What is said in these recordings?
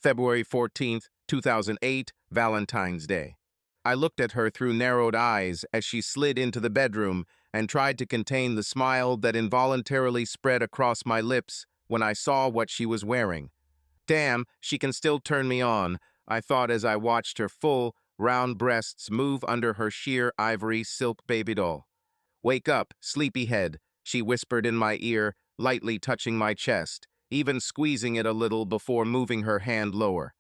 February 14th, 2008, Valentine's Day. I looked at her through narrowed eyes as she slid into the bedroom and tried to contain the smile that involuntarily spread across my lips when I saw what she was wearing. Damn, she can still turn me on, I thought as I watched her full, round breasts move under her sheer ivory silk baby doll. "Wake up, sleepyhead," she whispered in my ear, lightly touching my chest, even squeezing it a little before moving her hand lower.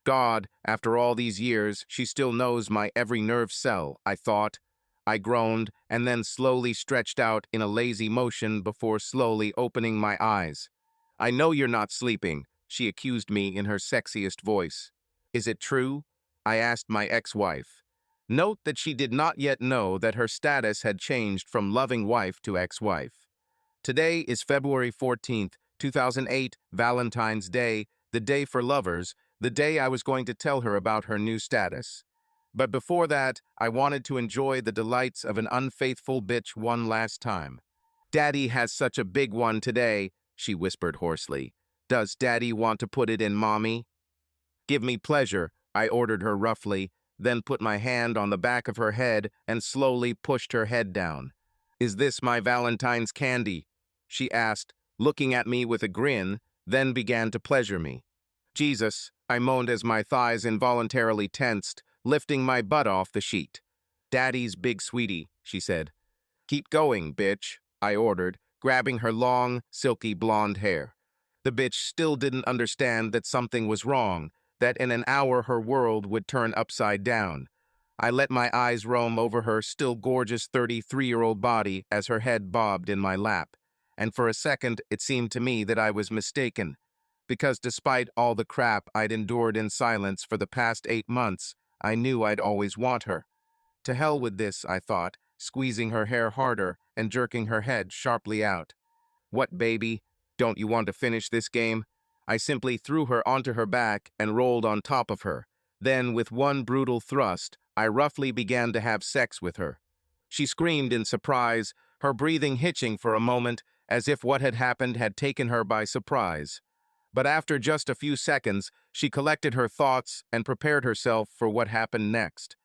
God, after all these years, she still knows my every nerve cell, I thought. I groaned and then slowly stretched out in a lazy motion before slowly opening my eyes. "I know you're not sleeping," she accused me in her sexiest voice. "Is it true?" I asked my ex-wife. Note that she did not yet know that her status had changed from loving wife to ex-wife. Today is February 14th, 2008, Valentine's Day, the day for lovers, the day I was going to tell her about her new status. But before that, I wanted to enjoy the delights of an unfaithful bitch one last time. "Daddy has such a big one today," she whispered hoarsely. "Does Daddy want to put it in, Mommy?" "Give me pleasure," I ordered her roughly, then put my hand on the back of her head and slowly pushed her head down. "Is this my Valentine's candy?" she asked, looking at me with a grin, then began to pleasure me. "Jesus," I moaned as my thighs involuntarily tensed, lifting my butt off the sheet. "Daddy's big sweetie," she said. "Keep going, bitch," I ordered, grabbing her long, silky blonde hair. The bitch still didn't understand that something was wrong, that in an hour her world would turn upside down. I let my eyes roam over her still gorgeous 33-year-old body as her head bobbed in my lap, and for a second it seemed to me that I was mistaken. Because despite all the crap I'd endured in silence for the past 8 months, I knew I'd always want her. To hell with this, I thought, squeezing her hair harder and jerking her head sharply out. "What, baby? Don't you want to finish this game?" I simply threw her onto her back and rolled on top of her. Then, with one brutal thrust, I roughly began to have sex with her. She screamed in surprise, her breathing hitching for a moment, as if what had happened had taken her by surprise. But after just a few seconds, she collected her thoughts and prepared herself for what happened next.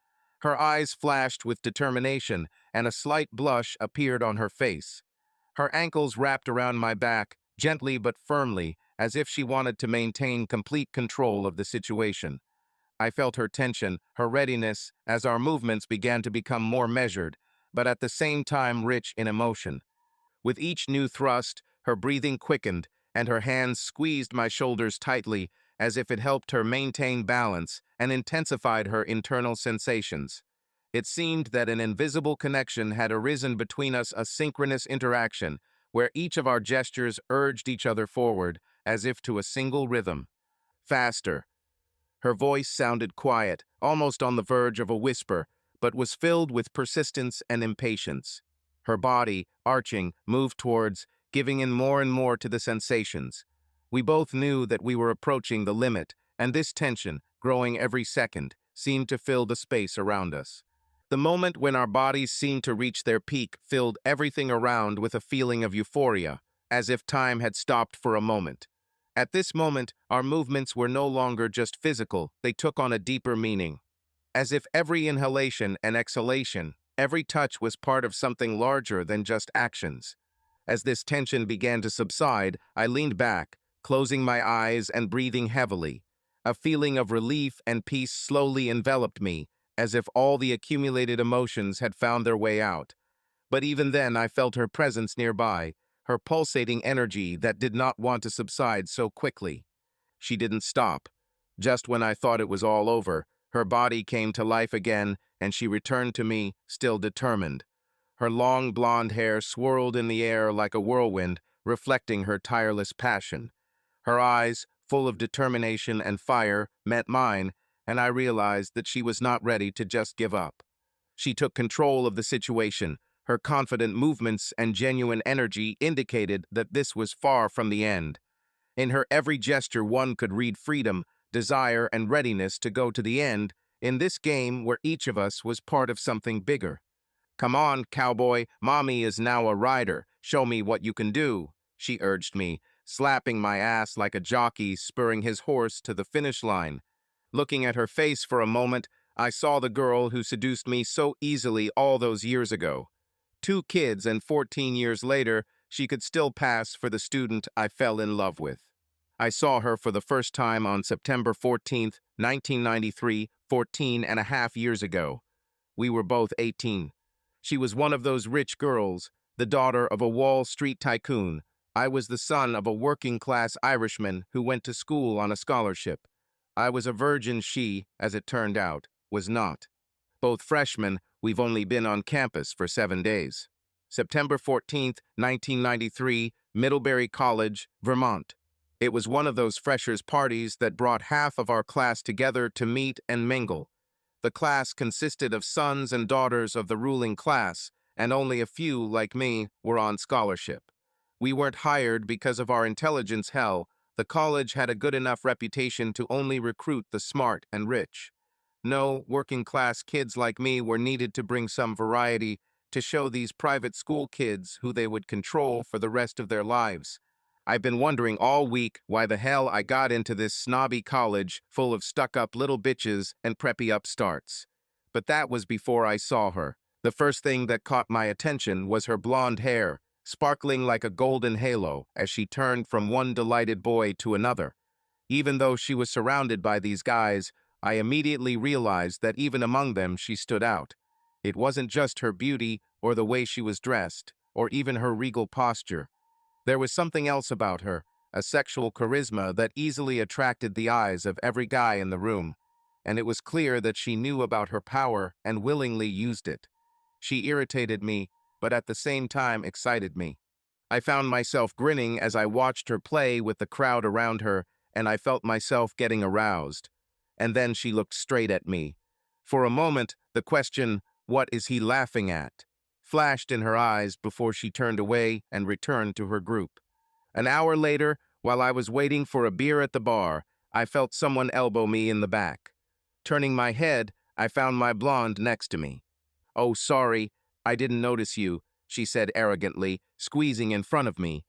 Her eyes flashed with determination, and a slight blush appeared on her face. Her ankles wrapped around my back, gently but firmly, as if she wanted to maintain complete control of the situation. I felt her tension, her readiness, as our movements began to become more measured, but at the same time rich in emotion. With each new thrust, her breathing quickened, and her hands squeezed my shoulders tightly, as if it helped her maintain balance and intensified her internal sensations. It seemed that an invisible connection had arisen between us, a synchronous interaction, where each of our gestures urged each other forward, as if to a single rhythm. Faster. Her voice sounded quiet, almost on the verge of a whisper, but was filled with persistence and impatience. Her body, arching, moved towards, giving in more and more to the sensations. We both knew that we were approaching the limit, and this tension, growing every second, seemed to fill the space around us. The moment when our bodies seemed to reach their peak filled everything around with a feeling of euphoria, as if time had stopped for a moment. At this moment, our movements were no longer just physical, they took on a deeper meaning. As if every inhalation and exhalation, every touch was part of something larger than just actions. As this tension began to subside, I leaned back, closing my eyes and breathing heavily. A feeling of relief and peace slowly enveloped me, as if all the accumulated emotions had found their way out. But even then I felt her presence nearby, her pulsating energy that did not want to subside so quickly. She didn't stop. Just when I thought it was all over, her body came to life again, and she returned to me, still determined. Her long blonde hair swirled in the air like a whirlwind, reflecting her tireless passion. Her eyes, full of determination and fire, met mine, and I realized that she was not ready to just give up. She took control of the situation. Her confident movements and genuine energy indicated that this was far from the end. In her every gesture one could read freedom, desire, and readiness to go to the end, in this game where each of us was part of something bigger. "Come on, cowboy, Mommy is now a rider. Show me what you can do," she urged me, slapping my ass like a jockey spurring his horse to the finish line. Looking at her face for a moment, I saw the girl who seduced me so easily all those years ago. 2 kids and 14 years later, she could still pass for the student I fell in love with. I saw her for the first time on September 14th, 1993, 14 and a half years ago. We were both 18. She was one of those rich girls, the daughter of a Wall Street tycoon. I was the son of a working-class Irishman who went to school on a scholarship. I was a virgin, she, as it turned out, was not. Both freshmen, we've only been on campus for 7 days. September 14th, 1993, Middlebury College, Vermont. It was one of those freshers' parties that brought half of our class together to meet and mingle. The class consisted of sons and daughters of the ruling class, and only a few, like me, were on scholarship. We weren't hired because of our intelligence. Hell, the college had a good enough reputation to only recruit the smart and rich. No, working-class kids like me were needed to bring some variety to show these private school kids who they would control for the rest of their lives. I've been wondering all week why the hell I got into this snobby college full of stuck-up little bitches and preppy upstarts. But that was before I saw her. The first thing that caught my attention was her blonde hair, sparkling like a golden halo as she turned from one delighted boy to another. Even though she was surrounded by these guys, I immediately realized that even among them she stood out. It wasn't just her beauty or the way she was dressed, or even her regal posture. There was something else about her, a sexual charisma that easily attracted the eyes of every guy in the room, and it was clear that she knew about her power and willingly used it. She irritated me, but at the same time excited me. I found myself grinning as I watched her play with the crowd around her, and I felt myself getting aroused. And then she looked straight at me. For a moment, the question, "What is he laughing at?" flashed in her eyes before she turned away and returned to her group. An hour later, while I was waiting for a beer at the bar, I felt someone elbow me in the back. Turning my head, I found my blonde next to me. "Oh, sorry, I didn't notice you," she said arrogantly, squeezing in front of me.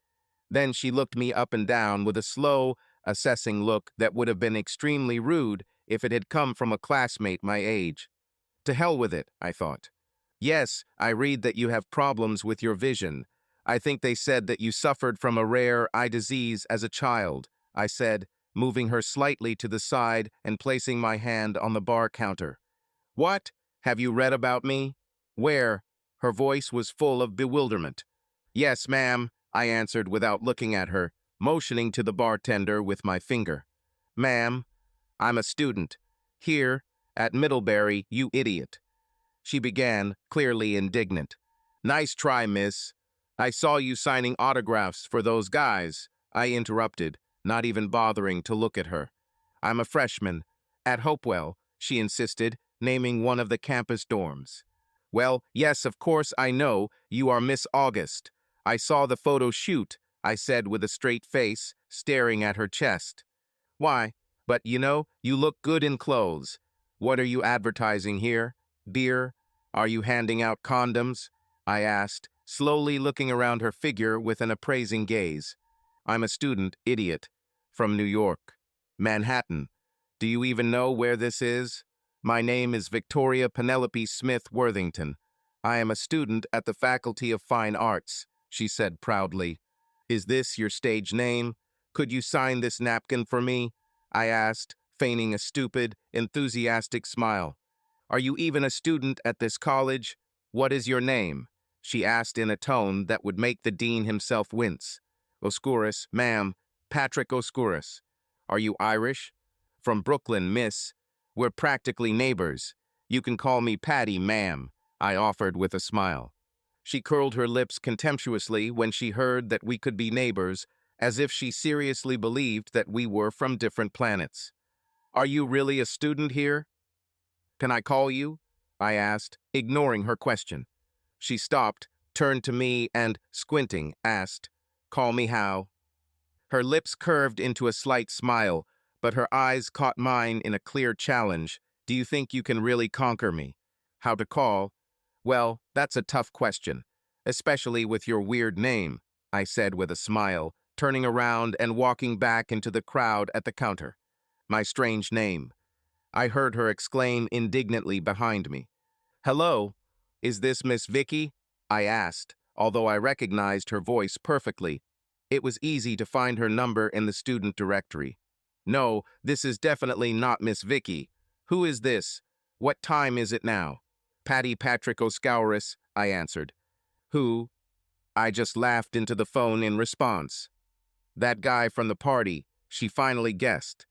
Then she looked me up and down with a slow, assessing look that would have been extremely rude if it had come from a classmate my age. To hell with it, I thought. "Yes, I read that you have problems with your vision. I think they said that you suffered from a rare eye disease as a child," I said, moving her slightly to the side and placing my hand on the bar counter. "What? Have you read about me?" "Where?" Her voice was full of bewilderment. "Yes, ma'am," I answered without looking at her, motioning to the bartender with my finger. "Ma'am, I'm a student. Here, at Middlebury, you idiot." She began, clearly indignant. "Nice try, miss. I saw you signing autographs for those guys," I interrupted, not even bothering to look at her. "I'm a freshman. At Hopewell," she insisted, naming one of the campus dorms. "Well, yes, of course I know. You are Miss August. I saw the photo shoot," I said with a straight face, staring at her chest. "Why, but you look good in clothes. What are you advertising here? Beer? Are you handing out condoms?" I asked, slowly looking around her figure with an appraising gaze. "I'm a student, idiot. From New York. Manhattan. Do you even know where this is? My name is Victoria Penelope Smith Worthington. I am a student at the Faculty of Fine Arts," she said proudly. "Is this your stage name? Could you sign this napkin for me?" I asked, feigning a stupid, enthusiastic smile. "Are you even a student at this college? What is your name?" she asked in a tone that would make the dean himself wince. "Oscuris, ma'am. Patrick Oscuris." "Are you Irish?" "From Brooklyn, miss. We're practically neighbors. You can call me Patty, ma'am," I offered with a smile. She curled her lips contemptuously when she heard that we could be neighbors, as if she seriously believed that we were from different planets. "Are you really a student here?" "Can I call you?" I asked, ignoring her question. She stopped, turned to me, and, squinting, asked, "Call me how?" Her lips curved into a slight smile, but her eyes caught mine in a clear challenge. "Do you think you can really conquer me?" "How to call?" "Well, that's a tough question, especially with your weird name," I said with a smile, turning around and walking back into the crowd at the counter. My strange name. I heard her exclaim indignantly behind me. "Hello, is this Miss Vicky?" I asked, although I recognized her voice perfectly. It was easy to find her number in the student directory. "No, this is definitely not Miss Vicky. Who is this? What time is it now?" "Patty Patrick O'Scouris," I answered. "Who?" I just laughed into the phone in response. "That guy from the party," she finally guessed.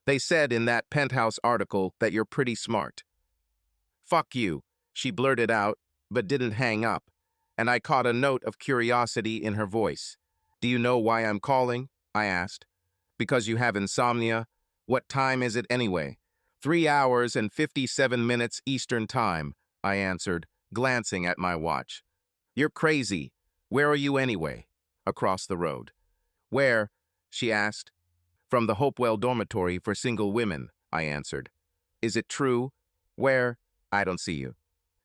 "They said in that Penthouse article that you're pretty smart." "Fuck you," she blurted out, but didn't hang up, and I caught a note of curiosity in her voice. "Do you know why I'm calling?" I asked. "Because you have insomnia? What time is it anyway?" 3 hours and 57 minutes Eastern Time, I answered, glancing at my watch. "You're crazy. Where are you anyway?" "Across the road." "Where?" she asked. "From the Hopewell Dormitory for Single Women," I answered. "Is it true?" "Where?" "I don't see you."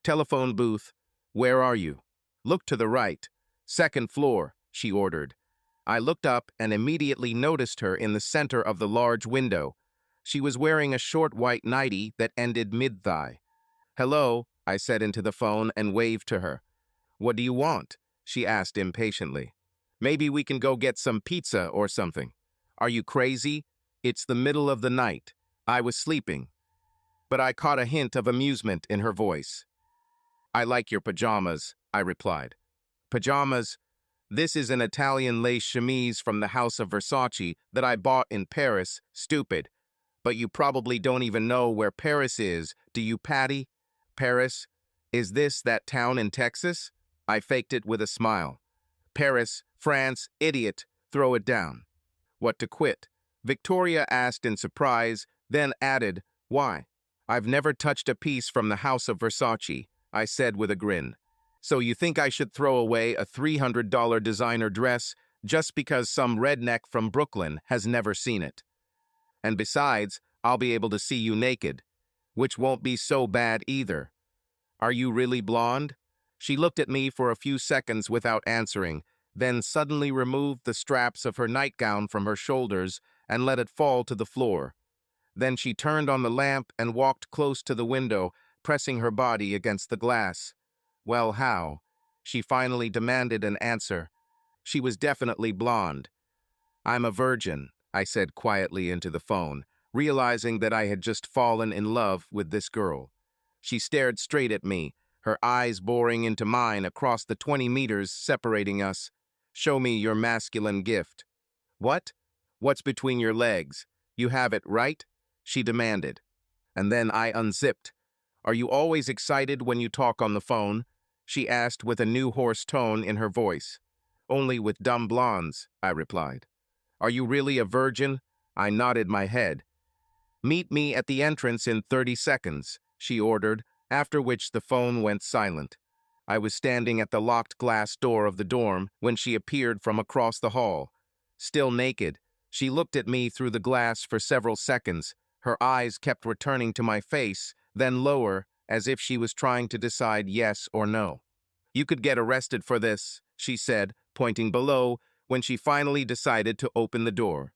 "Telephone booth. Where are you?" "Look to the right. Second floor," she ordered. I looked up and immediately noticed her in the center of the large window. She was wearing a short white nightie that ended mid-thigh. "Hello," I said into the phone and waved to her. "What do you want?" she asked impatiently. "Maybe we can go get some pizza or something." "Are you crazy? It's the middle of the night." I was sleeping, but I caught a hint of amusement in her voice. "I like your pajamas," I replied. "Pajamas? This is an Italian lace chemise from the House of Versace that I bought in Paris, stupid. But you probably don't even know where Paris is, do you, Patty?" "Paris? Is this that town in Texas?" I faked it with a smile. "Paris, France, idiot, throw it down." "What, to quit?" Victoria asked in surprise, then added, "Why?" "I've never touched a piece from the House of Versace," I said with a grin. "So you think I should throw away a $300 designer dress just because some redneck from Brooklyn has never seen it? And besides, I'll be able to see you naked, which won't be so bad either. Are you really blonde?" She looked at me for a few seconds without answering, then suddenly removed the straps of her nightgown from her shoulders and let it fall to the floor. Then she turned on the lamp and walked close to the window, pressing her body against the glass. "Well, how?" She finally demanded an answer. She was definitely blonde. "I'm a virgin," I said quietly into the phone, realizing that I had just fallen in love with this girl. She stared straight at me, her eyes boring into mine across the 20 meters separating us. "Show me your masculine gift." "What? What's between your legs? You have it, right?" she demanded. And then I unzipped. "Are you always excited when you talk on the phone?" she asked with a new hoarse tone in her voice. "Only with dumb blondes," I replied. "Are you really a virgin?" I nodded my head. "Meet me at the entrance in 30 seconds, she ordered, after which the phone went silent. I was standing at the locked glass door of the dorm when she appeared from across the hall. Still naked, she looked at me through the glass for several seconds. Her eyes kept returning to my face, then lower, as if she was trying to decide yes or no. "You could get arrested for this," she said, pointing below, when she finally decided to open the door.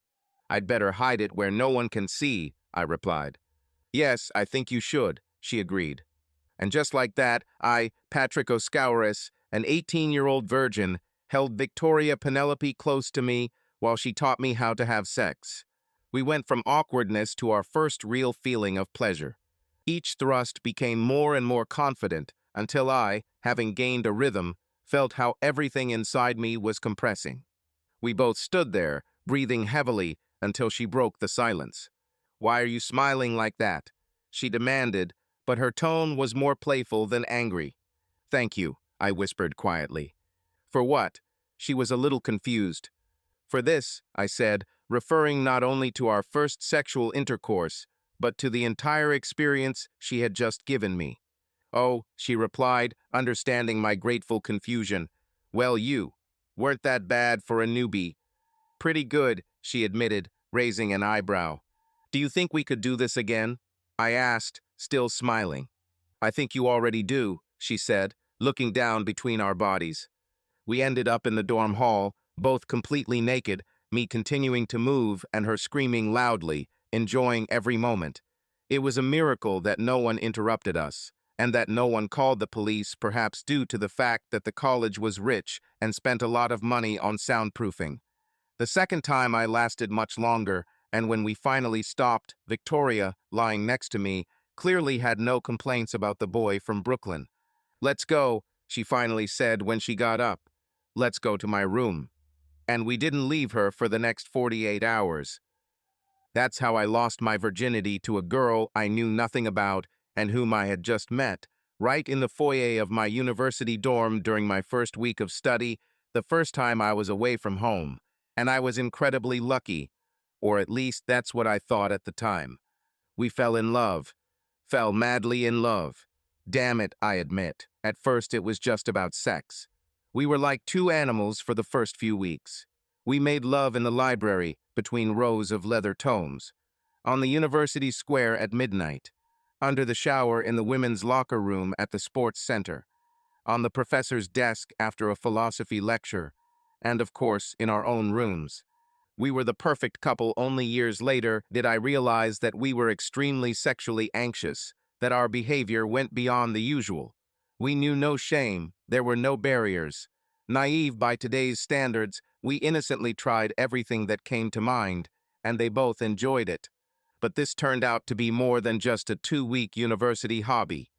"I'd better hide it where no one can see," I replied. "Yes, I think you should," she agreed. And just like that, I, Patrick O'Scouris, an 18-year-old virgin, held Victoria Penelope close to me while she taught me how to have sex. We went from awkwardness to our first real feeling of pleasure. Each thrust became more and more confident until I, having gained a rhythm, felt how everything inside me was compressing. We both stood there, breathing heavily, until she broke the silence. "Why are you smiling like that?" she demanded, but her tone was more playful than angry. "Thank you," I whispered quietly. "For what?" She was a little confused. "For this," I said, referring not only to our first sexual intercourse, but to the entire experience she had just given me. "Oh," she replied, understanding my grateful confusion. "Well, you weren't that bad for a newbie." "Pretty good," she admitted, raising an eyebrow. "Do you think we could do this again?" I asked, still smiling. "I think you already do," she said, looking down between our bodies. We ended up in the dorm hall, both completely naked, me continuing to move and her screaming loudly, enjoying every moment. It was a miracle that no one interrupted us, and that no one called the police, perhaps due to the fact that the college was rich and spent a lot of money on soundproofing. The second time I lasted much longer, and when we finally stopped, Victoria, lying next to me, clearly had no complaints about the boy from Brooklyn. "Let's go," she finally said when she got up. "Let's go to my room." And we didn't leave her for the next 48 hours. That's how I lost my virginity to a girl I knew nothing about and whom I had just met, right in the foyer of my university dorm during my first week of study, the first time I was away from home. And I was incredibly lucky, or at least that's what I thought at the time. We fell in love, fell madly in love. Damn it, I admit. At first it was just about sex. We were like two animals for the first few weeks. We made love in the library between rows of leather tomes, on the university square at midnight, under the shower in the women's locker room at the sports center, on the professor's desk after a philosophy lecture, and of course in our own rooms. We were the perfect couple. Only years later did I realize that we were extremely sexually anxious, that our behavior went beyond the usual. We knew no shame, there were no barriers. Naive by today's standards, we innocently tried everything that came to mind, and they both enjoyed it. But this turned out to be more than just a 2-week university hobby.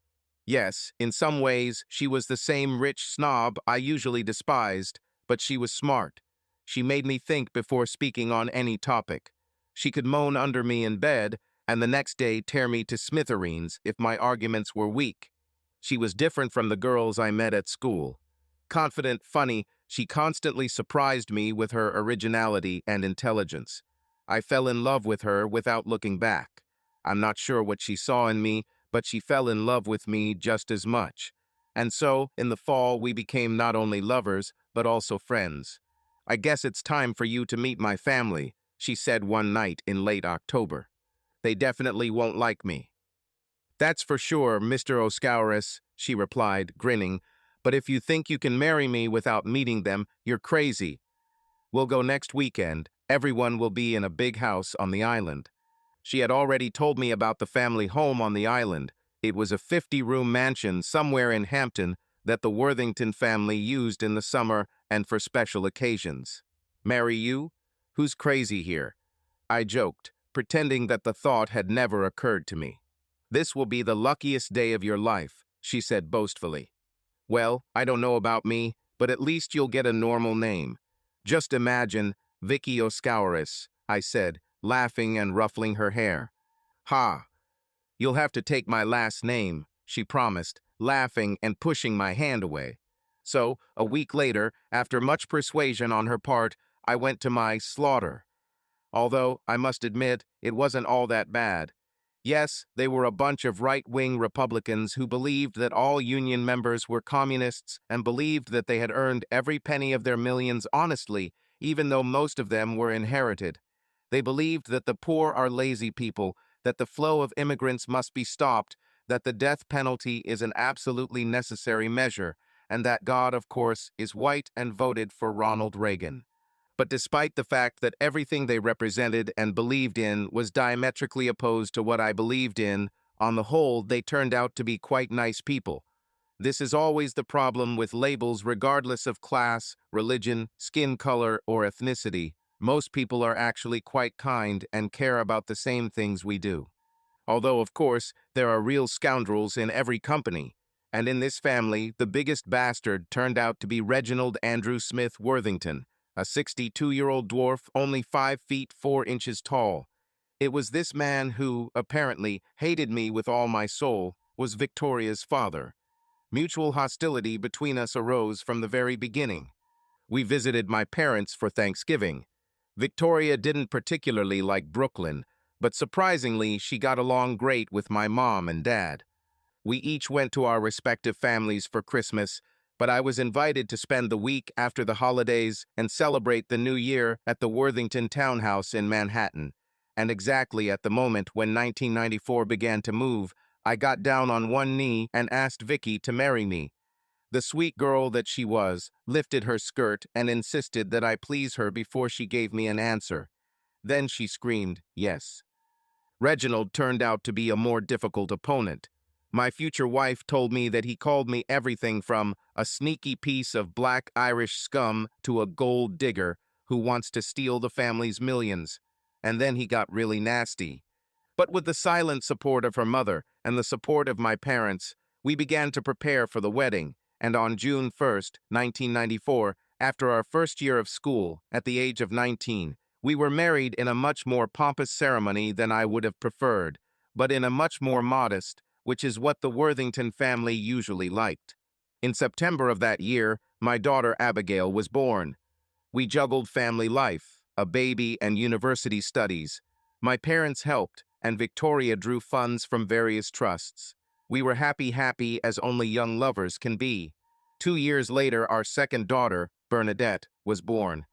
Yes, in some ways, she was the same rich snob I usually despised, but she was smart. She made me think before speaking on any topic. She could moan under me in bed, and the next day tear me to smithereens if my arguments were weak. She was different from the girls I met at school. Confident, funny, she constantly surprised me with her originality and intelligence. I fell in love with her without looking back. I'm not sure what she saw in me, but she fell in love with me just as much. And so, in the fall, we became not only lovers, but also friends. "I guess it's time for you to meet my family," she said one night in late October. "They definitely won't like me." "That's for sure, Mr. Oscouris," she replied, grinning. "But if you think you can marry me without meeting them, you're crazy. We'll go next weekend. Everyone will be in a big house on the island." She had already told me about the family home on the island. It was a 50-room mansion somewhere in Hampton that the Worthington family used in the summer and for special occasions. "Marry you? Who's crazy here?" I joked, pretending that the thought had never occurred to me. "This will be the luckiest day of your life," she said boastfully. "Well, I don't know about me, but at least you'll get a normal name. Just imagine, Vicky Oscouris," I said, laughing and ruffling her hair. "Ha! You'll have to take my last name," she promised, laughing and pushing my hand away. So, a week later, after much persuasion on her part, I went to my slaughter. Although, I must admit, it wasn't all that bad. Yes, they were a bunch of right-wing Republicans who believed that all union members were communists and believed that they had earned every penny of their millions honestly, even though most of them were inherited. They believed that the poor are lazy people, that the flow of immigrants must be stopped, that the death penalty is an absolutely necessary measure, and that God, of course, is white and voted for Ronald Reagan. But despite the fact that everything they represented and believed in was diametrically opposed to what I believed in, on the whole, they turned out to be quite nice people. This is always the problem with labels regardless of class, religion, skin color, or ethnicity. Most people are actually quite kind and care about the same things we do. Although, of course, there are real scoundrels in every company. And in this family, the biggest bastard turned out to be Reginald Andrew Smith Worthington, a 62-year-old dwarf only 5 feet 4 inches tall. It was this man who, apparently, hated me with all my soul, was Victoria's father. Mutual hostility between us arose from the very beginning. We visited my parents for Thanksgiving. Victoria didn't particularly like Brooklyn, but surprisingly, she got along great with my mom and dad. We each went to our respective families for Christmas, but I was invited to spend the week after the holidays and celebrate the new year at the Worthington townhouse in Manhattan. And exactly at the moment when 1994 began to move, I got down on one knee and asked Vicky to marry me. The sweet girl that she was lifted her skirt and insisted that I please her before she gave me an answer. Then she screamed, yes. Reginald turned out to be a more difficult opponent. My future wife told me that he called me everything from a sneaky piece of black Irish scum to a gold digger who wants to steal the family's millions. And then he got really nasty. But with the silent support of her mother and the support of my parents, we began to prepare for the wedding, and on June 1st, 1994, after our first year of school, at the age of 19, we were married in a much more pompous ceremony than I would have preferred, but in a much more modest, which is what the Worthington family usually liked. In September of that year, my daughter Abigail was born. We juggled family life, a baby, and university studies. My parents helped, and Victoria drew funds from various trusts. We were happy as only young lovers can be. 2 years later, our second daughter, Bernadette, was born.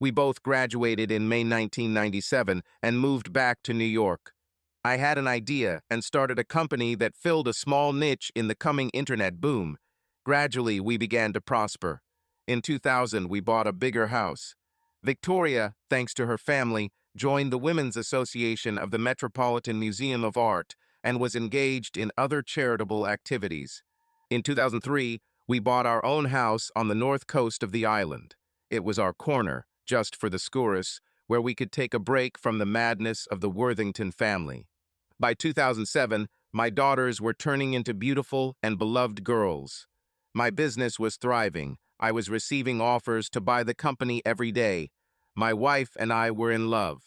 We both graduated in May 1997 and moved back to New York. I had an idea and started a company that filled a small niche in the coming internet boom. Gradually, we began to prosper. In 2000, we bought a bigger house. Victoria, thanks to her family, joined the Women's Association of the Metropolitan Museum of Art and was engaged in other charitable activities. In 2003, we bought our own house on the north coast of the island. It was our corner, just for the Skouras, where we could take a break from the madness of the Worthington family. By 2007, my daughters were turning into beautiful and beloved girls. My business was thriving. I was receiving offers to buy the company every day. My wife and I were in love.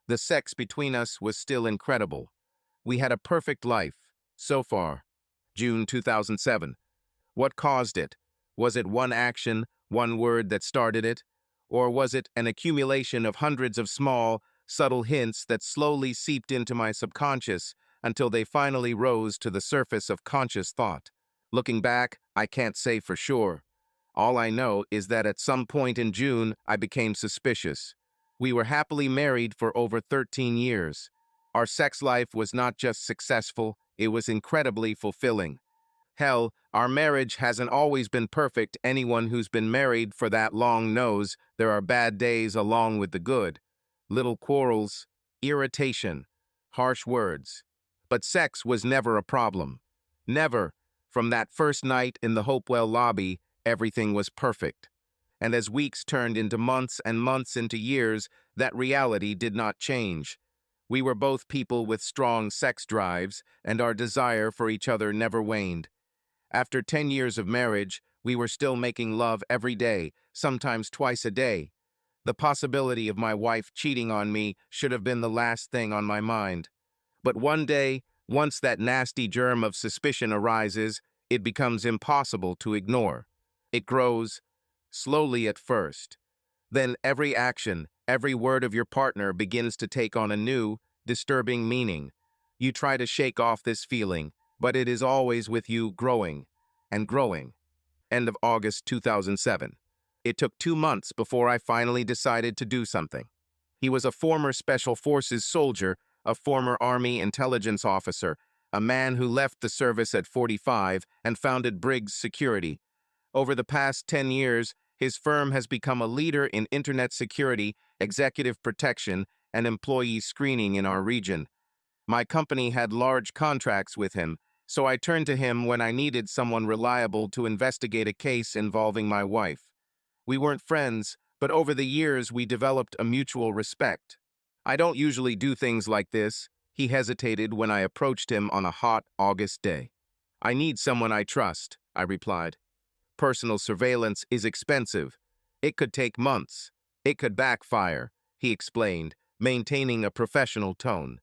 The sex between us was still incredible. We had a perfect life, so far. June 2007. What caused it? Was it one action, one word that started it? Or was it an accumulation of hundreds of small, subtle hints that slowly seeped into my subconscious until they finally rose to the surface of conscious thought? Looking back, I can't say for sure. All I know is that at some point in June, I became suspicious. We were happily married for over 13 years. Our sex life was not just successful, it was incredibly fulfilling. Hell, our marriage hasn't always been perfect. Anyone who's been married for that long knows there are bad days along with the good. Little quarrels, irritation, harsh words. But sex was never a problem. Never. From that first night in the Hopewell lobby, everything was perfect. And as weeks turned into months and months into years, that reality did not change. We were both people with strong sex drives, and our desire for each other never waned. After 10 years of marriage, we were still making love every day, sometimes twice a day. The possibility of my wife cheating on me should have been the last thing on my mind. But one day, once that nasty germ of suspicion arises, it becomes impossible to ignore. It grows, slowly at first. Then every action, every word of your partner begins to take on a new, disturbing meaning. You try to shake off this feeling, but it is always with you, growing and growing. End of August 2007. It took 2 months before I finally decided to do something. He was a former Special Forces soldier, a former Army intelligence officer, a man who left the service at 45 and founded Briggs Security. Over the past 10 years, his firm has become a leader in internet security, executive protection, and employee screening in our region. My company had large contracts with him, so I turned to him when I needed someone reliable to investigate a case involving my wife. We weren't friends, but over the years we developed a mutual respect. I don't usually do things like this. He hesitated when I approached him on a hot August day. I need someone I trust, I replied. Personal surveillance is expensive. It could take months. It could backfire, he explained, maintaining a professional tone.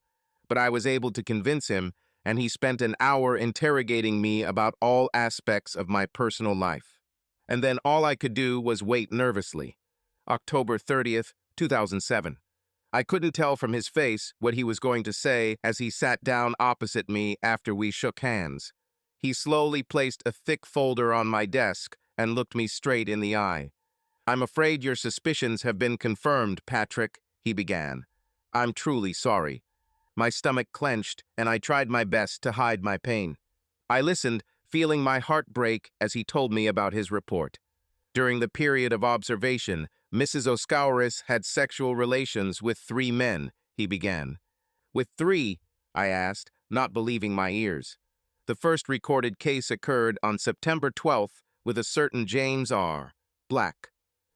But I was able to convince him, and he spent an hour interrogating me about all aspects of my personal life. And then all I could do was wait nervously. October 30th, 2007. I couldn't tell from his face what he was going to say as he sat down opposite me after we shook hands. He slowly placed a thick folder on my desk and looked me straight in the eye. "I'm afraid your suspicions have been confirmed, Patrick," he began. "I'm truly sorry." My stomach clenched, and I tried my best to hide my pain. I listened, feeling my heart break as he told me about his report. During the period of observation, Mrs. Oscouris had sexual relations with 3 men, he began. With 3, I asked, not believing my ears. The first recorded case occurred on September 12th with a certain James R. Black.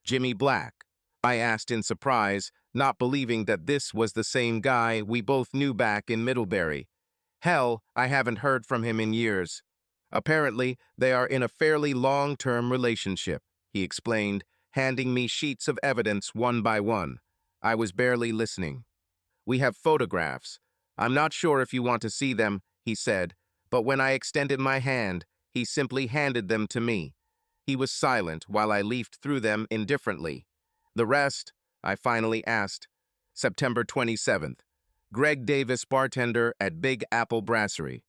Jimmy Black, I asked in surprise, not believing that this was the same guy we both knew back in Middlebury. Hell, I haven't heard from him in years. Apparently, they are in a fairly long-term relationship, he explained, handing me sheets of evidence one by one. I was barely listening. We have photographs. I'm not sure if you want to see them, he said, but when I extended my hand, he simply handed them to me. He was silent while I leafed through them indifferently. The rest, I finally asked. September 27th. Greg Davis, bartender at Big Apple Brasserie.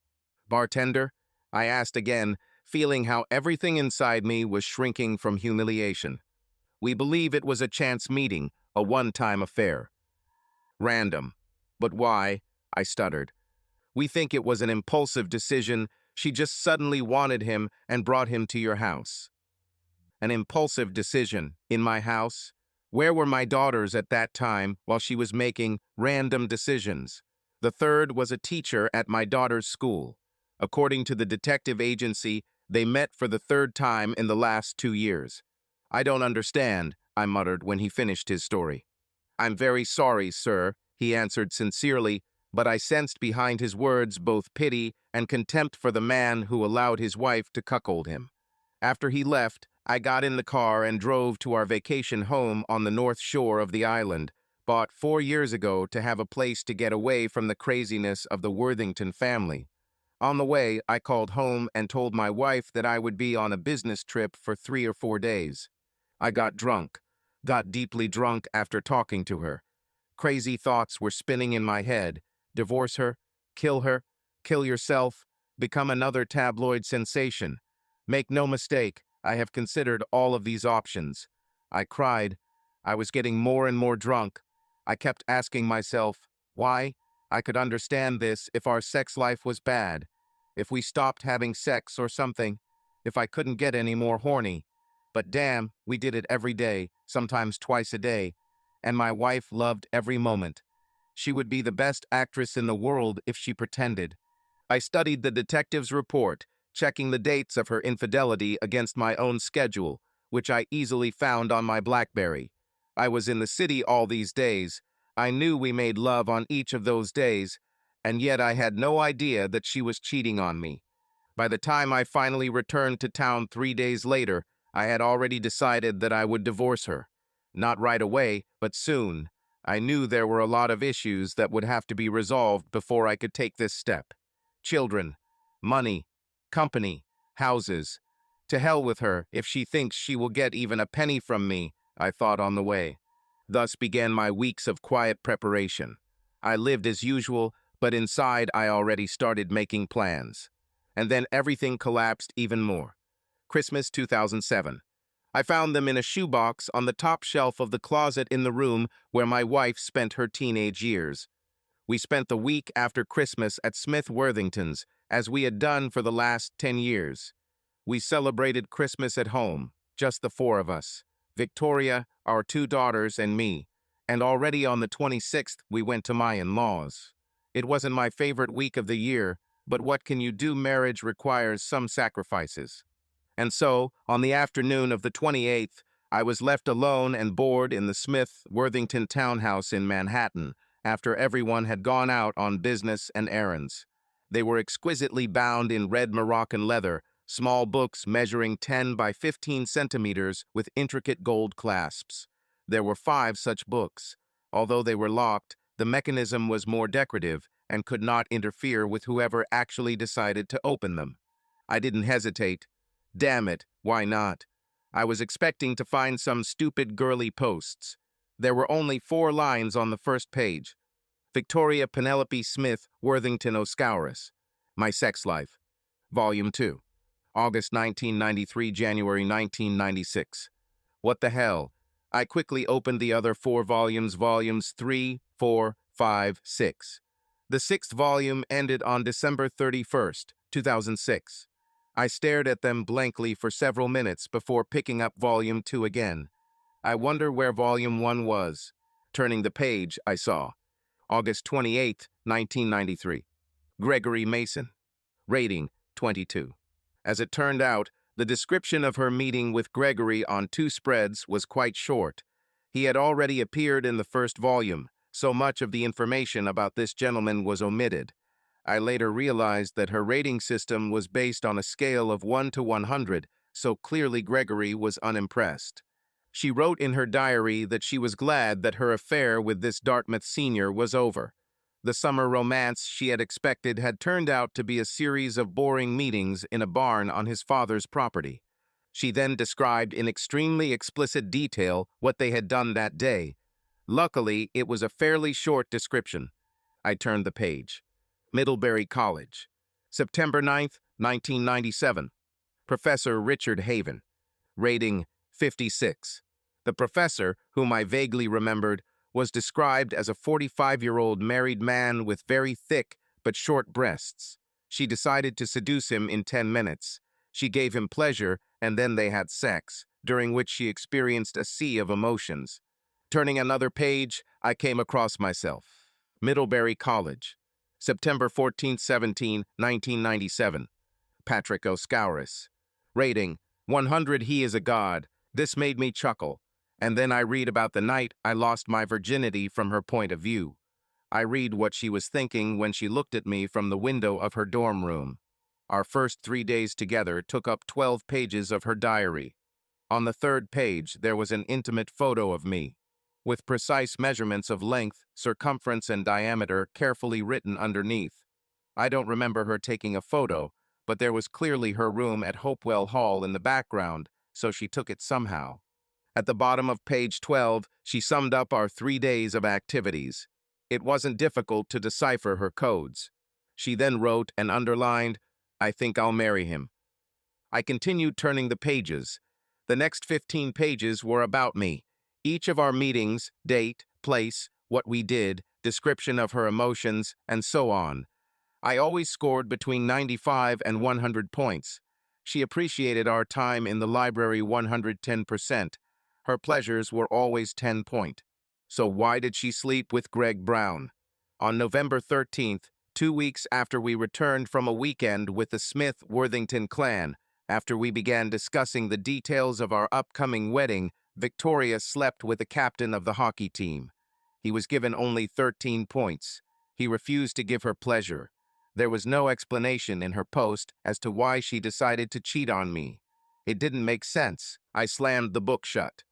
Bartender? I asked again, feeling how everything inside me was shrinking from humiliation. We believe it was a chance meeting, a one-time affair. Random. But why? I stuttered. We think it was an impulsive decision. She just suddenly wanted him and brought him to your house. An impulsive decision in my house? Where were my daughters at that time while she was making random decisions? The third was a teacher at my daughter's school. According to the detective agency, they met for the 3rd time in the last 2 years. I don't understand, I muttered when he finished his story. I'm very sorry, sir, he answered sincerely, but I sensed behind his words both pity and contempt for the man who allowed his wife to cuckold him. After he left, I got in the car and drove to our vacation home on the north shore of the island, bought 4 years ago to have a place to get away from the craziness of the Worthington family. On the way, I called home and told my wife that I would be on a business trip for 3 or 4 days. I got deeply drunk after talking to her. Crazy thoughts were spinning in my head. Divorce her, kill yourself, become another tabloid sensation. Make no mistake, I have considered all of these options. I cried. I was getting more and more drunk. I kept asking myself, why? I could understand this if our sex life was bad, if we stopped having sex or something, if I couldn't get any more horny. But damn, we did it every day, sometimes twice a day, and my wife loved every moment. She would be the best actress in the world if she pretended. I studied the detective's report, checking the dates of her infidelity against my own schedule, which I easily found on my BlackBerry. I was in the city all these days. I knew we made love on each of those days, and yet I had no idea that she was cheating on me. By the time I finally returned to town 3 days later, I had already decided that I would divorce her. Not right away, but soon. I knew there were a lot of issues that would have to be resolved before I could take this step. Children, money, company, houses. To hell with her if she thinks she will get even a penny from me, I thought on the way. Thus began my weeks of quiet preparation. I lived as usual, but inside I already started making plans. And then everything collapsed even more. Christmas 2007. I found them in a shoebox on the top shelf of the closet in the room where my wife spent her teenage years. We spent the week after Christmas at Smith Worthington's, as we had done for the last 10 years. We celebrated Christmas at home, just the 4 of us, Victoria, our 2 daughters, and me, and already on the 26th we went to my in-laws. It wasn't my favorite week of the year, but what can you do? Marriage requires some sacrifices. And so, on the afternoon of the 28th, I was left alone and bored in the Smith Worthington townhouse in Manhattan, after everyone had gone out on business and errands. They were exquisitely bound in red Moroccan leather, small books measuring 10 by 15 centimeters with intricate gold clasps. There were 5 such books. Although they were locked, the mechanism was more decorative and could not interfere with whoever actually decided to open them. I didn't hesitate. Damn it, why not? I was expecting to find some stupid girly posts. There were only 4 lines on the first page. Victoria Penelope Smith Worthington Oscouris. My Sex Life. Volume 2. August 1993, January 1996. What the hell? I quickly opened the other 4 volumes, volumes 3, 4, 5, 6. The 6th volume ended on December 31st, 2006. I stared at them blankly for several minutes before picking up volume 2 again. I wonder where volume 1 was. Turning the page, I saw August 28, 1993. Gregory Mason. Rating 22. As it turned out, the description of her meeting with Gregory on 2 spreads was quite short. He had already appeared in the first volume, so much of the information about this gentleman was omitted. I later realized that her rating system was based on a scale of 1 to 100, so clearly Gregory was unimpressed. She wrote in her diary that she was glad that her affair with this Dartmouth senior was over. The summer romance she had expected had turned out to be a series of boring meetings in a barn on his father's property. She then described in extremely explicit detail what they had done that day. Luckily, it was a fairly short description. I turned the page. Middlebury College. September 9th, 1997. Professor Richard Haven. Rating 56. The professor, whom I vaguely remembered, was described as a 45-year-old married man with very thick but short breasts. She decided to seduce him in 10 minutes. She gave him pleasure, and then they had sex, during which she experienced a sea of emotions. Turning another page, I came across myself. Middlebury College. September 14, 17, 1997. Patrick Oscouris. Rating 100. He is a god. This made me chuckle. And then I read about the night I lost my virginity from her point of view. I read what she was thinking when she looked at me from the window of her dorm room. Our first 3 days together took up 12 pages of her diary. On the 3rd page, there was an intimate photo of me, with precise measurements of length, circumference, and diameter carefully written underneath. I don't remember her taking a photo, but there was clearly her room at Hopewell Hall in the background, so she took it somehow. At the bottom of page 12, she summed up our 3 days of activities. It wasn't difficult to decipher her codes. She then wrote and underlined, "I think I'll marry him." I continued turning the pages. The next 15 pages were about me. Each of our meetings, date, place, what we did, description of her emotions, and so on. I always scored between 95 and 100 points. She appreciated our time in the library 110%. Her pleasures were always 10 point. So why did she sleep with Greg Brown? On November 13th, 2 weeks after we returned from a weekend with the Smith-Worthington clan, after we began discussing the details of our upcoming wedding, Victoria slept with the captain of the hockey team. He was given only 13 points. He refused to give her pleasure. There was no explanation in her post as to why she decided to cheat on me. It didn't make sense. I slammed the book shut.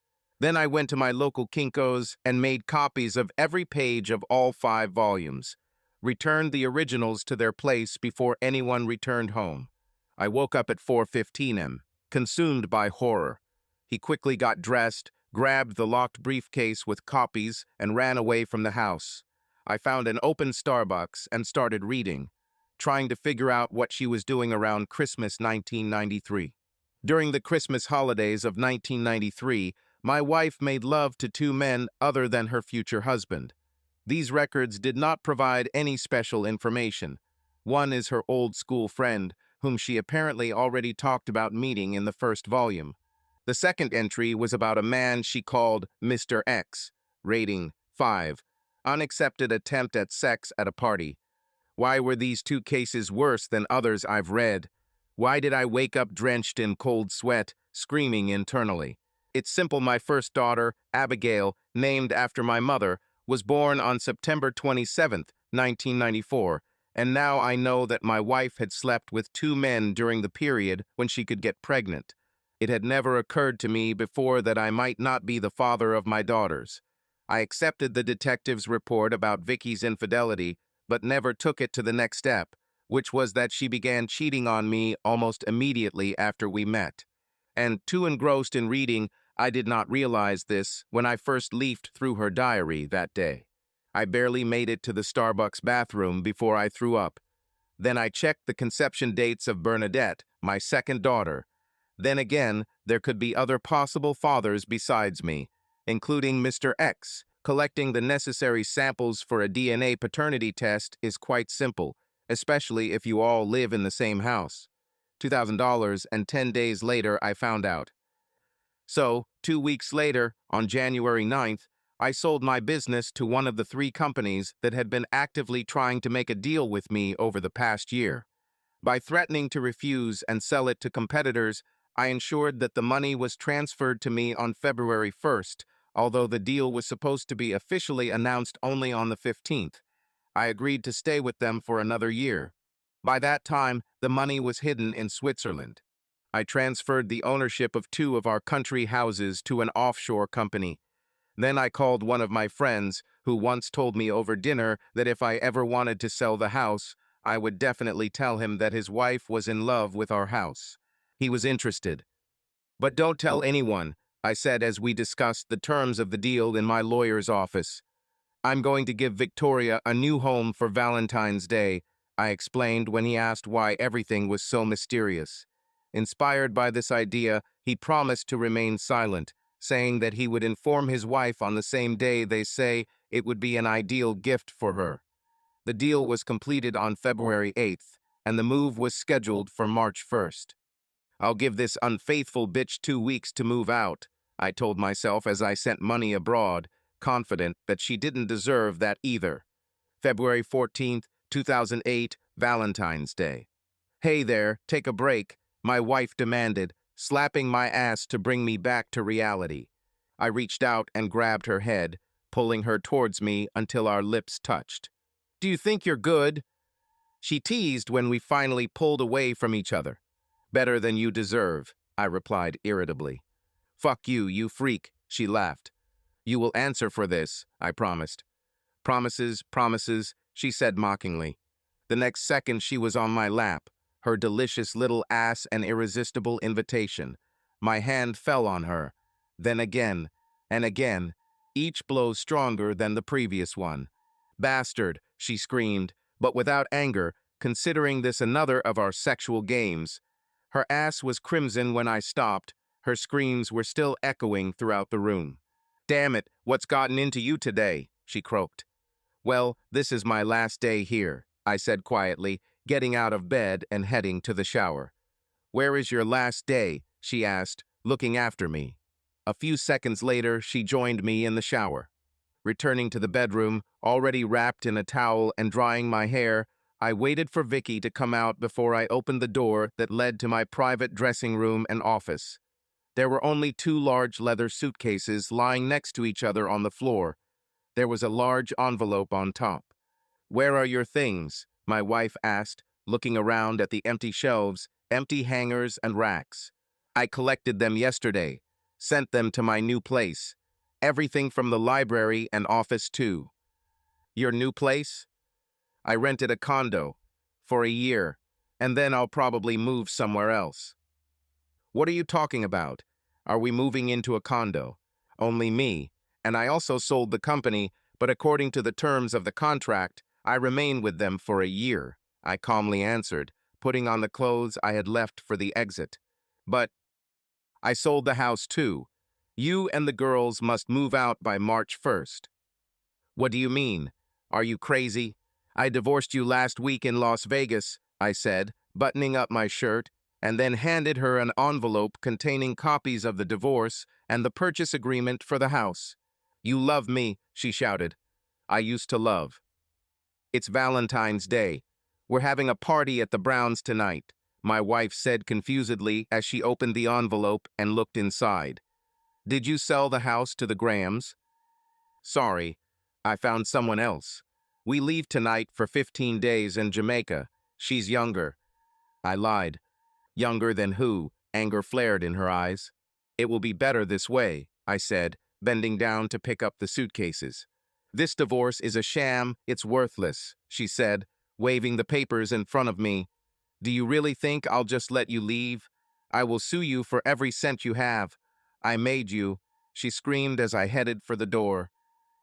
Then I went to my local Kinko's and made copies of every page of all 5 volumes. Returned the originals to their place before anyone returned home. I woke up at 4:15 am, consumed by horror. He quickly got dressed, grabbed the locked briefcase with copies, and ran away from the house. I found an open Starbucks and started reading, trying to figure out what she was doing around Christmas 1993. During the Christmas holidays of 1993, my wife made love to 2 men other than her future husband. These records did not provide any special information. One is her old school friend, whom she apparently already talked about meeting in the first volume. The second entry was about a man she called Mr. X, rating 5, unaccepted attempt at sex at a party. Why were these 2 cases worse than others I've read? Why did I wake up drenched in cold sweat, screaming internally? It's simple. My first daughter, Abigail, named after my mother, was born on September 27th, 1994, and now I know that my wife had slept with 2 men during the period when she could get pregnant. It had never occurred to me before that I might not be the father of my daughters. I accepted the detective's report about Vicky's infidelity, but never took it to the next step, which was that she began cheating on me almost immediately after we met. And too engrossed in reading, I did not realize this when I first leafed through her diary that day. I barely made it to the Starbucks bathroom before I threw up. Then I checked the conception dates of Bernadette, my second daughter. Then again, there could be other possible fathers besides me, including Mr. X. Collecting the necessary samples for a DNA paternity test is quite simple, especially if you all live in the same house. $2,000, and 10 days later I found out. So, 2 weeks later, on January 9th, I sold my business to one of the three companies that had been actively trying to make a deal with me over the past year. By threatening to refuse and sell it to competitors, I ensured that the money was transferred to me on February 1st, although the deal was supposed to be officially announced only on the 15th. I agreed to stay with them for another year. By that time, the money was hidden in Switzerland. I transferred the ownership of two of our country houses to an offshore company. Then I called one of my friends, who once told me over dinner that if I ever wanted to sell the house, I would definitely tell him that his wife was in love with our house. He was interested. "But don't tell anyone," I said as we discussed the terms of the deal in my lawyer's office. "I'm going to give Victoria a new home for Valentine's Day," I explained when he asked why everything was so mysterious. Inspired by this idea, he promised to remain silent, saying that he would inform his wife on the same day they say it would be an ideal gift for her. The deal was completed on February 8th, and the move was scheduled for March 1st. "I'll give this unfaithful bitch 2 weeks to move out," I told myself as I sent money abroad, confident that she didn't deserve that either. February 14th, 2008, Valentine's Day. "Hey there, take a break," my wife demanded, slapping my ass to bring me back to reality. I reached out and grabbed her head, pulling her towards me until our lips touched. "Do you think you're good?" she teased when we finally pulled away from each other. "Better than you deserve," I replied irritably. "Fuck you, you freak," she laughed. "You will answer for this," I promised. "Promises, promises," she said mockingly. The next second she was on my lap, her delicious little ass an irresistible invitation. My hand fell on her. Then again, and again, each blow stronger than the previous one. "Bastard," she screamed, but without anger, considering this another of our sexual games. Her ass was crimson when I stopped. Her screams were still echoing throughout the room. "Damn it, what's gotten into you today?" she croaked. "Well, this is my last day here," I said quietly, getting out of bed and heading to the shower. "Where is your last day?" she asked, looking after me. A few seconds later, she joined me in the shower. Returning to the bedroom, already wrapped in a towel and drying my hair, I waited for Vicky to come out before I opened the door that led to my private dressing room and office. There were only two large leather suitcases lying next to each other on the floor. There was a large envelope on top. "Where are your things?" my wife asked, looking around at the empty shelves, empty hangers, and racks. "I collected them yesterday, sent them to my new place. Everything from the library and office too." "Your new place?" "I rented a condo for a year, and then I'll probably move somewhere else." "What are you talking about? Are we moving into a condo?" "Only me, and I also sold the company, but according to the terms of the contract, I remain with them for a year," I calmly answered, putting on the clothes I had left for the exit. "But I sold the house too. You and the girls must move out by March 1st. "What do you mean? Are you crazy? I divorced you last week in Las Vegas," I said, buttoning up my shirt, and then handed her an envelope containing copies of the divorce and the purchase agreement for the house. "You love me," she shouted. "I used to love." "It's Valentine's Day. We're having a party at the Browns tonight," my wife said confusedly as she opened the envelope and looked inside. "Did you sell the house to the Grahams?" "Sorry, I found someone else. We leave tonight for 15 days in Jamaica. She's younger." I lied. "Younger than who?" Anger flared in her eyes. "It will be better this way," I said, bending down to pick up the suitcases. "This divorce is a sham, it's worthless," she said, waving the papers in front of me. "Do you really think I'll just let you leave? I will sue you for every cent you have. I made you," she screamed as I headed for the door.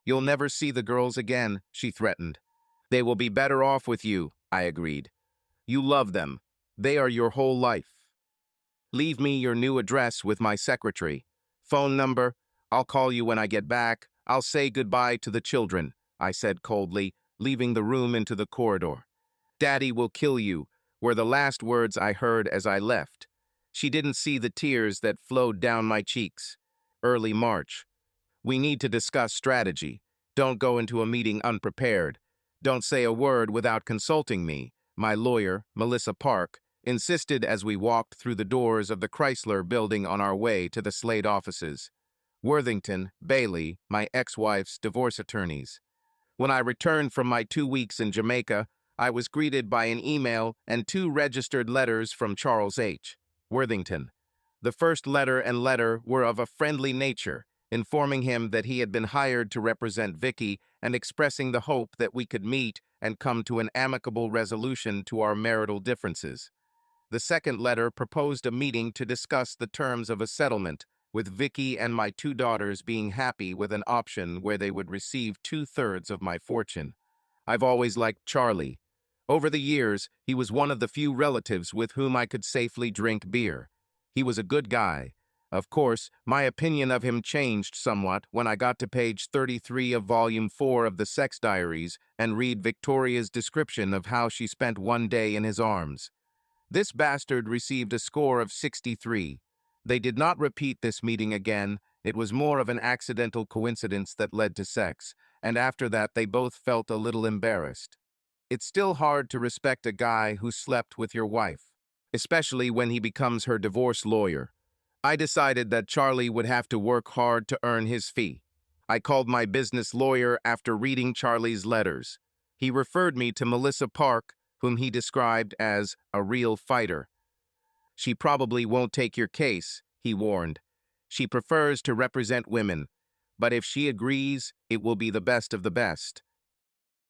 "You'll never see the girls again," she threatened. "They will be better off with you," I agreed. "You love them. They are your whole life. Leave me your new address with my secretary. Phone number. I'll call you when I get back. I'll say goodbye to the children," I said coldly, leaving the room into the corridor. "Daddy will kill you. were the last words I heard as I left. She didn't see the tears that flowed down my cheeks. Early March. We need to discuss strategy. Don't go into a meeting unprepared. Don't say a word without consulting me, my lawyer, Melissa Park, insisted as we walked through the doors of the Chrysler building on our way to the Slade offices. Worthington, Bailey, my ex-wife's divorce attorneys. When I returned from my 2 weeks in Jamaica, I was greeted by an email and 2 registered letters from Charles H. Worthington. The first letter were of a friendly nature, informing him that he had been hired to represent Vicky and expressing the hope that we could meet and come to an amicable resolution to our marital differences. The second letter proposed a meeting to discuss the terms of a settlement, with Vicky and my 2 daughters being happy with an option where they would receive 2/3 of my fortune. I've always liked Charlie. Over the years, he was one of the few relatives with whom I could safely drink beer. He was a good guy. Of course, my opinion of him changed somewhat when I got to page 33 of Volume 4 of the Sex Diaries and read Victoria's description of how she spent one day in his arms. This bastard received a score of 63. They did not repeat this meeting again. It was more of an accidental coincidence that led to sex, and after that they both felt a little embarrassed. It's still hard to respect a guy who slept with your wife, especially when he becomes her divorce lawyer. I decided that Charlie would have to work hard to earn his fee. I called my business lawyer after reading Charlie's letters. He referred me to Melissa Park, whom he described as a real fighter. She probably won't take your case, he warned. She prefers to represent women, but if she agrees, it will be the best of the best.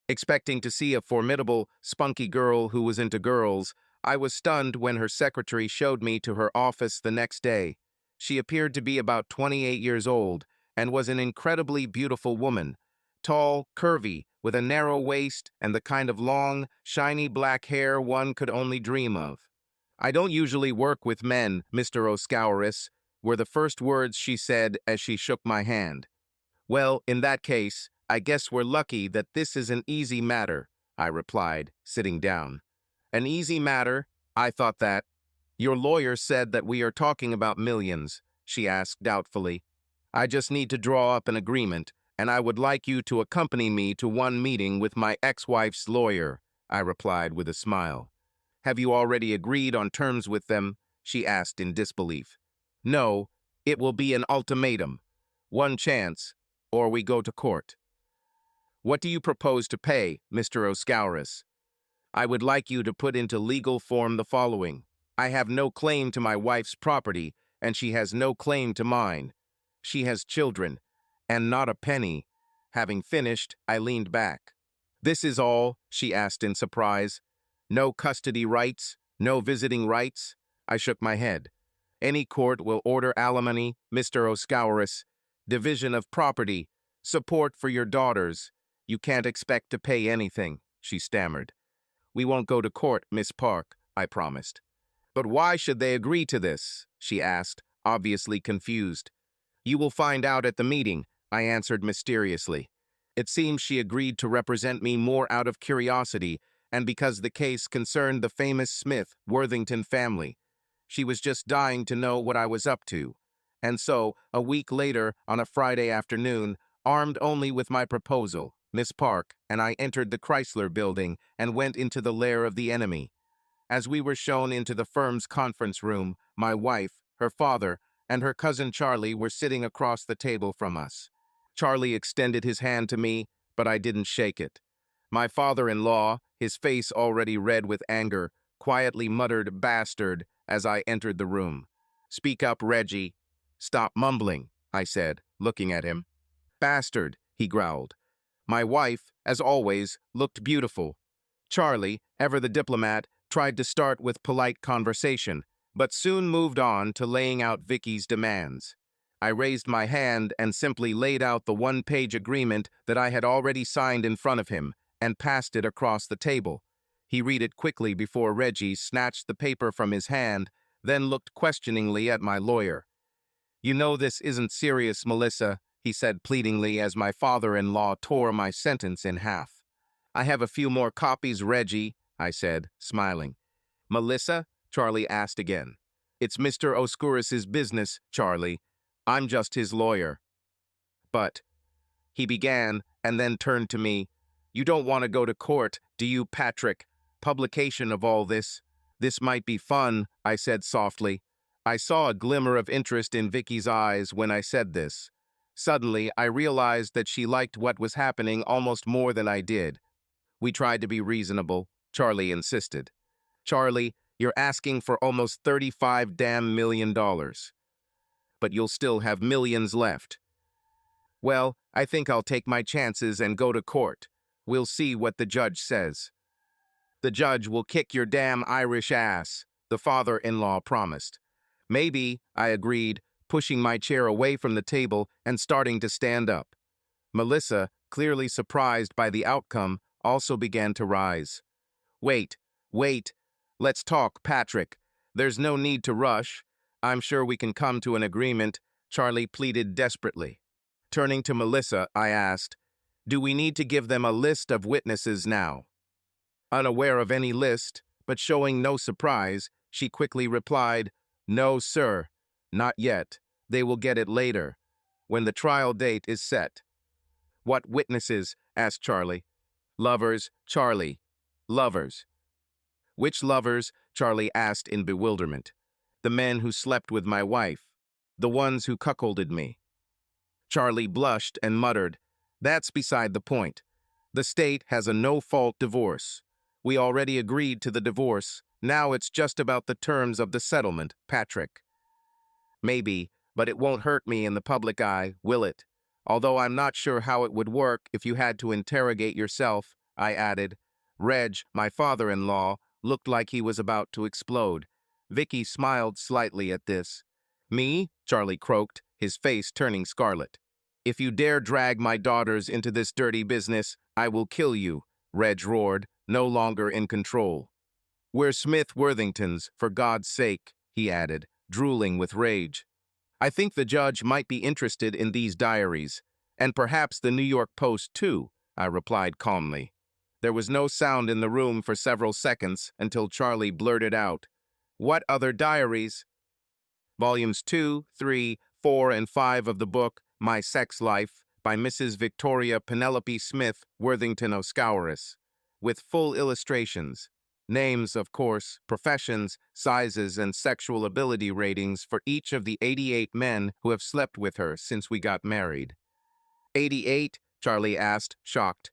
Expecting to see a formidable, spunky girl who was into girls, I was stunned when her secretary showed me to her office the next day. She appeared to be about 28 years old and was an incredibly beautiful woman, tall, curvy, with a narrow waist and the kind of long, shiny black hair one could only dream of. "I don't usually work with men, Mr. Oscouris," were the first words she said as she shook my hand. "Well, in that case, I guess we're lucky that this is an easy matter," I replied, sitting down. "An easy matter? I thought that." "Your lawyer said that we are talking about millions," she asked doubtfully. "I just need to draw up an agreement, and I would like you to accompany me to one meeting with my ex-wife's lawyer," I replied with a smile. "Have you already agreed on terms with them?" she asked in disbelief. "No, it will be an ultimatum. One chance, or we go to court." "What do you propose to pay, Mr. Oscouris?" "I would like you to put into legal form the following. I have no claim to my wife's property, and she has no claim to mine. She has children, and not a penny." Having finished, I leaned back. "This is all?" she asked in surprise. "No custody rights? No visiting rights?" I shook my head. "Any court will order alimony, Mr. Oscouris. Division of property. Support for your daughters. You can't expect to pay anything," she stammered. "We won't go to court, Miss Park," I promised. "But why should they agree to this?" she asked, obviously confused. "You will find out at the meeting," I answered mysteriously. It seems she agreed to represent me more out of curiosity and because the case concerned the famous Smith Worthington family. She was just dying to know what I was up to. And so, a week later, on a Friday afternoon, armed only with my proposal, Miss Park and I entered the Chrysler building and went into the lair of the enemy. As we were shown into the firm's conference room, my wife, her father, and her cousin Charlie were sitting across the table from us. Charlie extended his hand to me, but I didn't shake it. My father-in-law, his face already red with anger, quietly muttered "bastard" as I entered the room. "Speak up, Reggie." "Stop mumbling," I said, looking at him. "Bastard," he growled. My wife, as always, looked beautiful. Charlie, ever the diplomat, tried to start with polite conversation, but soon moved on to laying out Vicky's demands. I raised my hand and simply laid out the one-page agreement that I had already signed in front of him and passed it across the table. He read it quickly before Reggie snatched the paper from his hand, then looked questioningly at my lawyer. "You know this isn't serious, Melissa," he said pleadingly as my father-in-law tore my sentence in half. "I have a few more copies, Reggie," I said, smiling. Melissa? Charlie asked again. It's Mr. Oscuris's business, Charlie. I'm just his lawyer. But, he began, and then turned to me. You don't want to go to court, do you, Patrick? Publication of all this. This might be fun, I said softly. I saw a glimmer of interest in Vicky's eyes when I said this. Suddenly, I realized that she liked what was happening almost more than I did. We tried to be reasonable, Charlie insisted. Charlie, you're asking for almost $35 million. But you'll still have millions left. Well, I think I'll take my chances and go to court. We'll see what the judge says. The judge will kick your damn Irish ass, the father-in-law promised. Maybe, I agreed, pushing my chair away from the table and starting to stand up. Melissa, clearly surprised by the outcome, also began to rise. Wait, let's talk, Patrick. There's no need to rush. I'm sure we can come to an agreement, Charlie pleaded desperately. Turning to Melissa, I asked, do we need to give them a list of witnesses now? Unaware of any list, but showing no surprise, she quickly replied, no, sir, not yet. They will get it later, when the trial date is set. What witnesses? Asked Charlie. Lovers, Charlie. Lovers. Which lovers? Charlie asked in bewilderment. The men who slept with my wife. The ones who cuckolded me. Charlie blushed and muttered, that's beside the point. The state has a no-fault divorce. We already agreed to the divorce. Now it's just about the terms of the settlement, Patrick. Maybe, but it won't hurt me in the public eye, will it? Although I'm not sure how it would work if you had to interrogate yourself, I added. Reg, my father-in-law, looked like he was about to explode. Vicky smiled slightly at this. Me? Charlie croaked, his face turning scarlet. If you dare drag my daughters into this dirty business, I will kill you, Reg roared, no longer in control. We're Smith Worthingtons, for God's sake, he added, drooling with rage. I think the judge might be interested in these diaries, and perhaps the New York Post too, I replied calmly. There was no sound in the room for several seconds until Charlie blurted out, what other diaries? Volumes 2, 3, 4, and 5 of the book, My Sex Life, by Mrs. Victoria Penelope Smith Worthington Oscuris, with full illustrations. Names, of course, professions, sizes, and sexual ability ratings for each of the 88 men who have slept with her since we got married. 88? Charlie asked, shocked.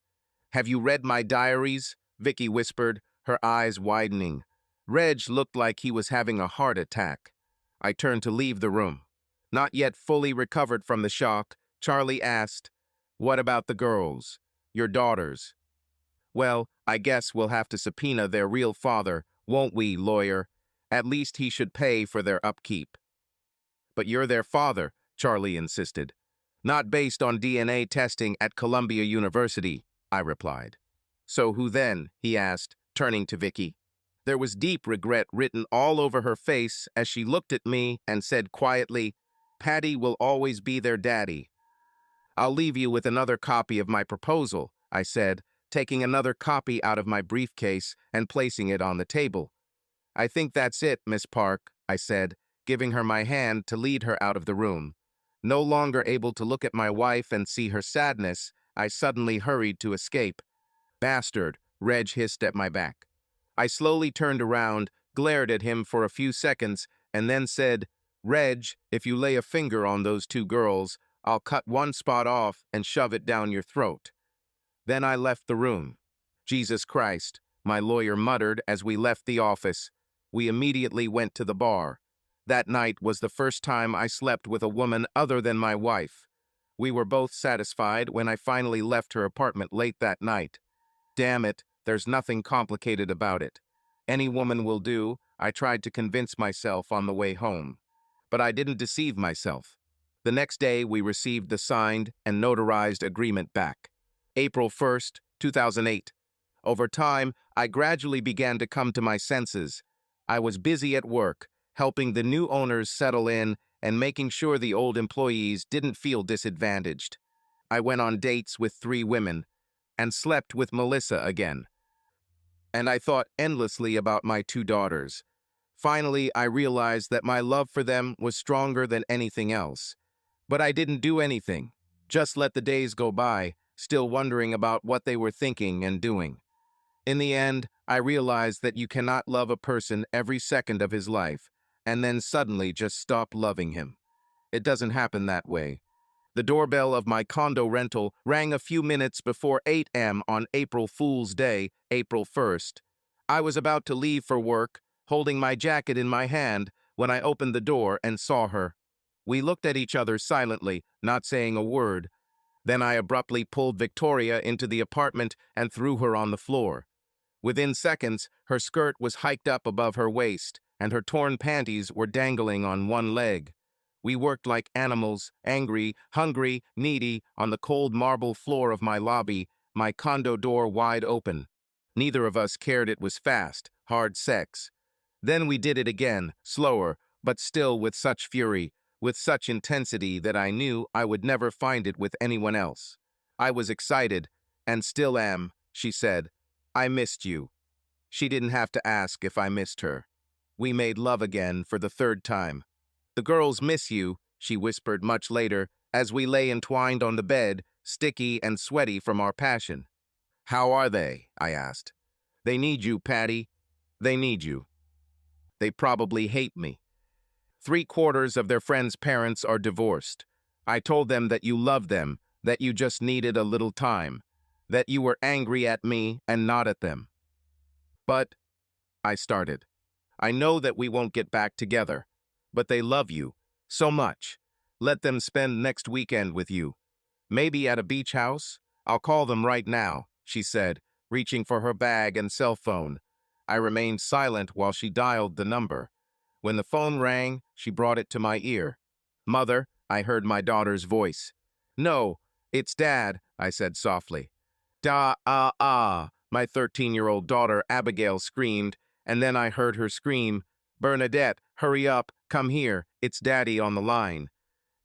Have you read my diaries? Vicky whispered, her eyes widening. Reg looked like he was having a heart attack. I turned to leave the room. Not yet fully recovered from the shock, Charlie asked, what about the girls? Your daughters? Well, I guess we'll have to subpoena their real father, won't we, lawyer? At least he should pay for their upkeep. But you're their father, Charlie insisted. Not based on DNA testing at Columbia University, I replied. So who then? He asked, turning to Vicky. There was deep regret written all over her face as she looked at me and said quietly, Patty will always be their daddy. I'll leave you with another copy of my proposal, I said, taking another copy out of my briefcase and placing it on the table. I think that's it, Miss Park, I said, giving her my hand to lead her out of the room. No longer able to look at my wife and see her sadness, I suddenly hurried to escape. Bastard, Reg hissed at my back. I slowly turned around, glared at him for a few seconds, and then said, Reg, if you lay a finger on those two girls, I'll cut one spot off and shove it down your throat. Then I left the room. Jesus Christ, my lawyer muttered as we left the office. We immediately went to the bar. That night was the first time I slept with a woman other than my wife. We were both satisfied when I finally left her apartment late that night. Damn it, there's nothing complicated about it. Any woman will do, I tried to convince myself on the way home. But I didn't deceive myself. The next day, we received the signed and notarized agreement back. April 1st, 2008. Over time, I gradually began to come to my senses. I was busy at work, helping the new owners settle in and making sure the old employees didn't feel disadvantaged. I went on dates with 3 women and slept with Melissa again. and I thought endlessly about my two daughters. Finally, I realized that my love for them was stronger than anything else. But I didn't do anything, just let the days go by, still wondering about what they were thinking and doing. In the end, I realized that you cannot love a person every second of his life, and then suddenly just stop loving him. It doesn't happen that way. The doorbell of my condo rental rang a few minutes before 8 a.m. on April Fool's Day, April 1st. I was about to leave for work, holding my jacket in my hand, when I opened the door and saw her. We looked at each other silently, not saying a word. Then I abruptly pulled Victoria into the apartment and threw her on the floor. Within seconds, her skirt was hiked up above her waist, and her torn panties were dangling on one leg. We worked like animals, angry, hungry, needy, on the cold marble floor of my lobby, my condo door wide open. Neither of us cared it was fast, hard sex. Then we did it again, slower, but still with such fury, with such intensity that I knew I would never find it with anyone else. I was excited, and still am, she said. I missed you. She didn't have to ask if I missed her. We made love again for the third time. The girls miss you, she whispered much later, as we lay entwined on the bed, sticky and sweaty from our passion. How are they? I asked. They need you, Patty. They need you. They probably hate me. 3/4 of their friends' parents are divorced. I told them that you loved them, that you just needed a little time, that you were angry at me and not at them. But, I started, I know that we won't get back together, but they love you so much. Let them spend next weekend with you. Maybe at a beach house? I'll call them right now, she said, reaching for her bag and cell phone. I remained silent while she dialed the number. When the phone rang, she brought it to my ear. Mother, I heard my daughter's voice. No, it's Dad, I said softly. My 13-year-old daughter Abigail screamed, and then I heard her scream, Bernadette, hurry up, come here, it's Daddy on the line.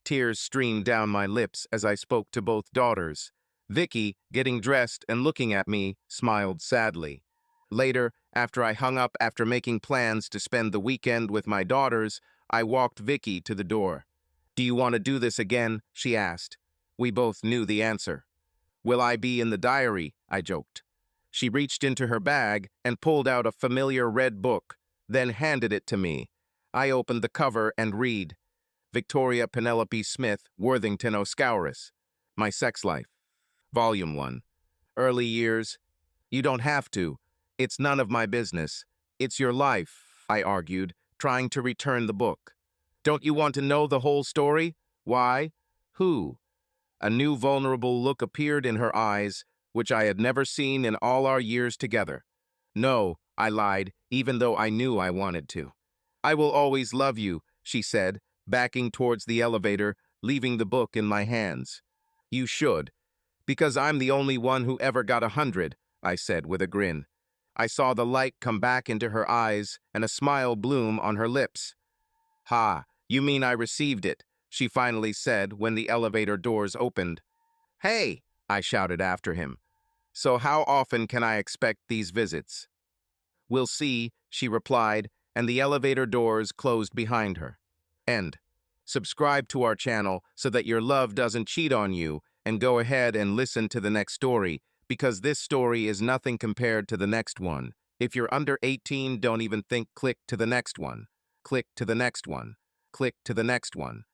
Tears streamed down my lips as I spoke to both daughters. Vicky, getting dressed and looking at me, smiled sadly. Later, after I hung up after making plans to spend the weekend with my daughters, I walked Vicky to the door. Do you want to do this again? She asked. We both knew the answer. Will I be in the diary? I joked. She reached into her bag and pulled out a familiar red book, then handed it to me. I opened the cover and read, Victoria Penelope Smith, Worthington Oscouris, My Sex Life, Volume 1. Early years. You don't have to. It's none of my business. It's your life, I argued, trying to return the book. Don't you want to know the whole story? Why? Who? A new vulnerable look appeared in her eyes, which I had never seen in all our years together. No, I lied, even though I knew I wanted to. I will always love you, she said, backing towards the elevator, leaving the book in my hands. You should, because I'm the only one who ever got 100, I said with a grin. I saw the light come back into her eyes and a smile bloom on her lips. Ha, you mean I received it, she finally said when the elevator doors opened. Hey, I shouted after him. So how often can I expect these visits? We'll see, she replied, and the elevator doors closed behind her. End. Subscribe to our channel so that your love doesn't cheat on you, and go ahead and listen to the next story, because this story is nothing compared to the next one. If you're under 18, don't even think click to the next one. Click to the next one. Click to the next one.